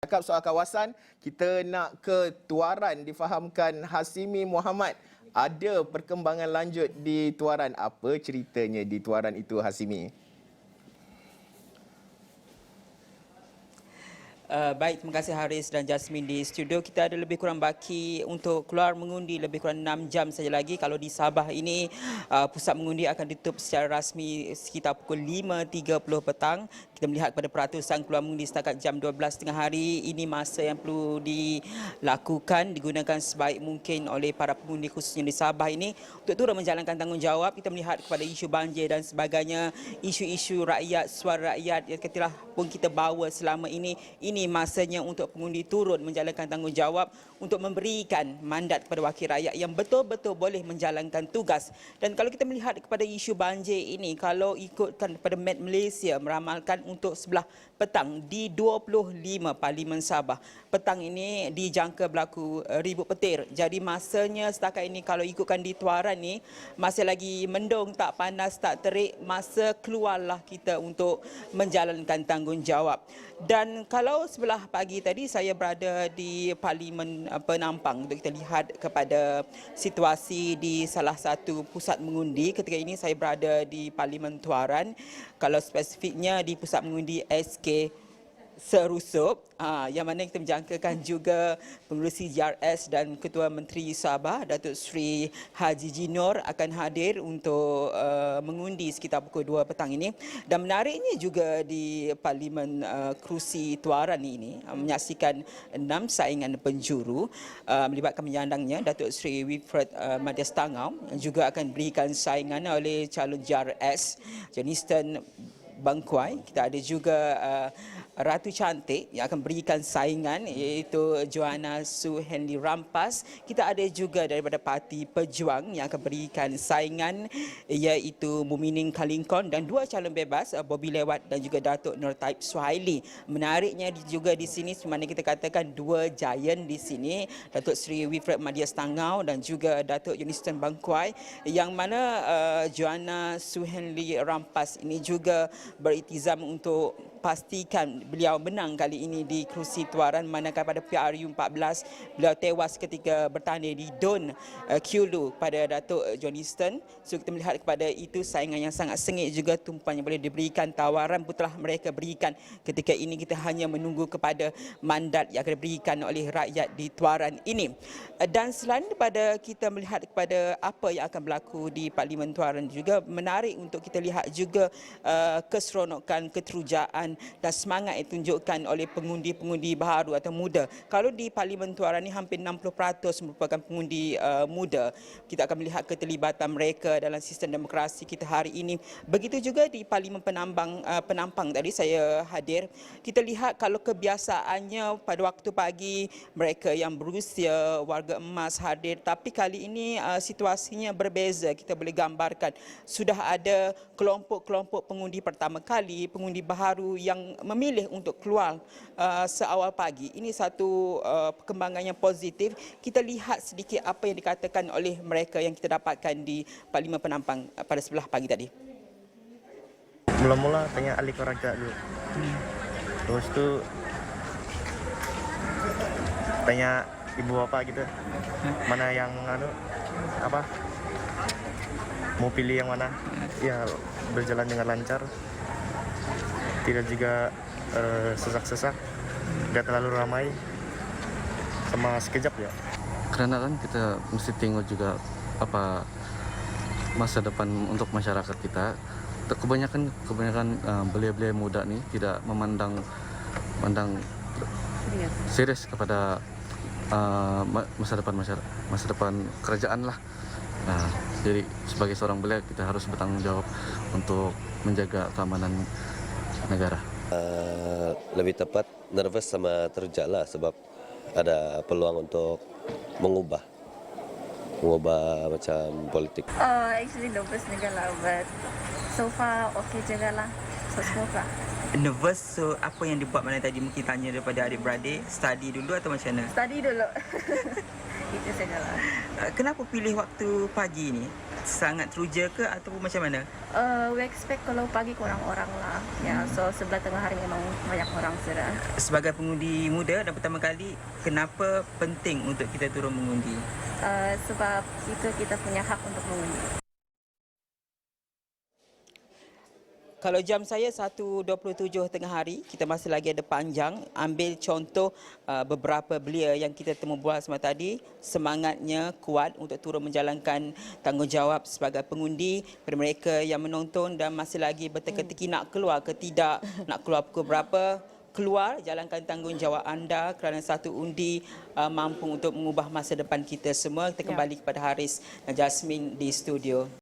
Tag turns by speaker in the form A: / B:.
A: Cakap soal kawasan, kita nak ke Tuaran, difahamkan Hasimi Muhammad. Ada perkembangan lanjut di Tuaran. Apa ceritanya di Tuaran itu, Hasimi?
B: Baik, terima kasih Haris dan Jasmine di studio. Kita ada lebih kurang baki untuk keluar mengundi lebih kurang 6 jam saja lagi. Kalau di Sabah ini, pusat mengundi akan ditutup secara rasmi sekitar pukul 5.30 petang. Kita melihat kepada peratusan keluar mengundi setakat jam 12 tengah hari. Ini masa yang perlu dilakukan, digunakan sebaik mungkin oleh para pengundi khususnya di Sabah ini untuk turut menjalankan tanggungjawab. Kita melihat kepada isu banjir dan sebagainya, isu-isu rakyat, suara rakyat yang telah pun kita bawa selama ini masanya untuk pengundi turun menjalankan tanggungjawab untuk memberikan mandat kepada wakil rakyat yang betul-betul boleh menjalankan tugas. Dan kalau kita melihat kepada isu banjir ini, kalau ikutkan kepada Met Malaysia meramalkan untuk sebelah petang di 25 Parlimen Sabah, petang ini dijangka berlaku ribut petir. Jadi masanya setakat ini kalau ikutkan di Tuaran ni masih lagi mendung, tak panas, tak terik, masa keluarlah kita untuk menjalankan tanggungjawab. Dan kalau sebelah pagi tadi saya berada di Parlimen Penampang untuk kita lihat kepada situasi di salah satu pusat mengundi. Ketika ini saya berada di Parlimen Tuaran. Kalau spesifiknya di pusat mengundi SK Serusup, yang mana kita menjangkakan juga Pengerusi GRS dan Ketua Menteri Sabah Datuk Seri Haji Jinor akan hadir untuk mengundi sekitar pukul 2 petang ini. Dan menariknya juga di Parlimen Kerusi Tuaran ini menyaksikan 6 saingan penjuru melibatkan penyandangnya Datuk Seri Wilfred Madias Tangau yang juga akan berikan saingan oleh calon GRS Johnston Bangkuai. Kita ada juga Ratu Cantik yang akan berikan saingan iaitu Joanna Su Henry Rampas. Kita ada juga daripada Parti Pejuang yang akan berikan saingan iaitu Mumining Kalingkon dan 2 calon bebas Bobby Lewat dan juga Datuk Nur Taib Suhaili. Menariknya juga di sini mana kita katakan 2 giant di sini, Datuk Seri Wilfred Madias Tangau dan juga Datuk Johnston Bangkuai, yang mana Joanna Su Henry Rampas ini juga beriltizam untuk pastikan beliau menang kali ini di kerusi Tuaran, manakala pada PRU 14 beliau tewas ketika bertanding di Don Kulu pada Datuk Johnston. So kita melihat kepada itu saingan yang sangat sengit juga, tumpuan yang boleh diberikan, tawaran pun telah mereka berikan. Ketika ini kita hanya menunggu kepada mandat yang akan diberikan oleh rakyat di Tuaran ini. Dan selain daripada kita melihat kepada apa yang akan berlaku di Parlimen Tuaran, juga menarik untuk kita lihat juga keseronokan, keterujaan dan semangat yang ditunjukkan oleh pengundi-pengundi baharu atau muda. Kalau di Parlimen Tuaran ini hampir 60% merupakan pengundi muda. Kita akan melihat keterlibatan mereka dalam sistem demokrasi kita hari ini. Begitu juga di Parlimen Penampang tadi saya hadir. Kita lihat kalau kebiasaannya pada waktu pagi mereka yang berusia, warga emas hadir, tapi kali ini situasinya berbeza. Kita boleh gambarkan sudah ada kelompok-kelompok pengundi pertama kali, pengundi baharu yang memilih untuk keluar seawal pagi. Ini satu perkembangan yang positif. Kita lihat sedikit apa yang dikatakan oleh mereka yang kita dapatkan di Parlimen Penampang pada sebelah pagi tadi.
C: Mula-mula tanya ahli keluarga dulu. Terus tu tanya ibu bapak gitu. Mana yang mau pilih yang mana? Ya, berjalan dengan lancar. Tidak juga sesak-sesak, tidak terlalu ramai, sama sekejap ya.
D: Karena kan kita mesti tengok juga apa masa depan untuk masyarakat kita. Kebanyakan belia-belia muda nih tidak memandang serius kepada masa depan kerajaan lah. Nah, jadi sebagai seorang belia kita harus bertanggung jawab untuk menjaga keamanan negara.
E: Lebih tepat nervous sama terjal lah, sebab ada peluang untuk mengubah macam politik.
F: Actually nervous juga lah, but so far okay juga lah. So semoga.
B: Nervous, so apa yang dibuat mana tadi? Mungkin tanya daripada adik-beradik, study dulu atau macam mana?
F: Study dulu. Itu sajalah.
B: Kenapa pilih waktu pagi ni? Sangat teruja ke ataupun macam mana?
F: We expect kalau pagi kurang orang lah. Ya, so sebelah tengah hari memang banyak orang sudah.
B: Sebagai pengundi muda dan pertama kali, kenapa penting untuk kita turun mengundi?
F: Sebab itu kita punya hak untuk mengundi.
B: Kalau jam saya 1.27 tengah hari, kita masih lagi ada panjang. Ambil contoh beberapa belia yang kita temu bual semalam tadi, semangatnya kuat untuk turun menjalankan tanggungjawab sebagai pengundi. Pada mereka yang menonton dan masih lagi berteka-teki nak keluar ke tidak, nak keluar pukul berapa, keluar, jalankan tanggungjawab anda kerana satu undi mampu untuk mengubah masa depan kita semua. Kita kembali kepada Haris dan Jasmine di studio.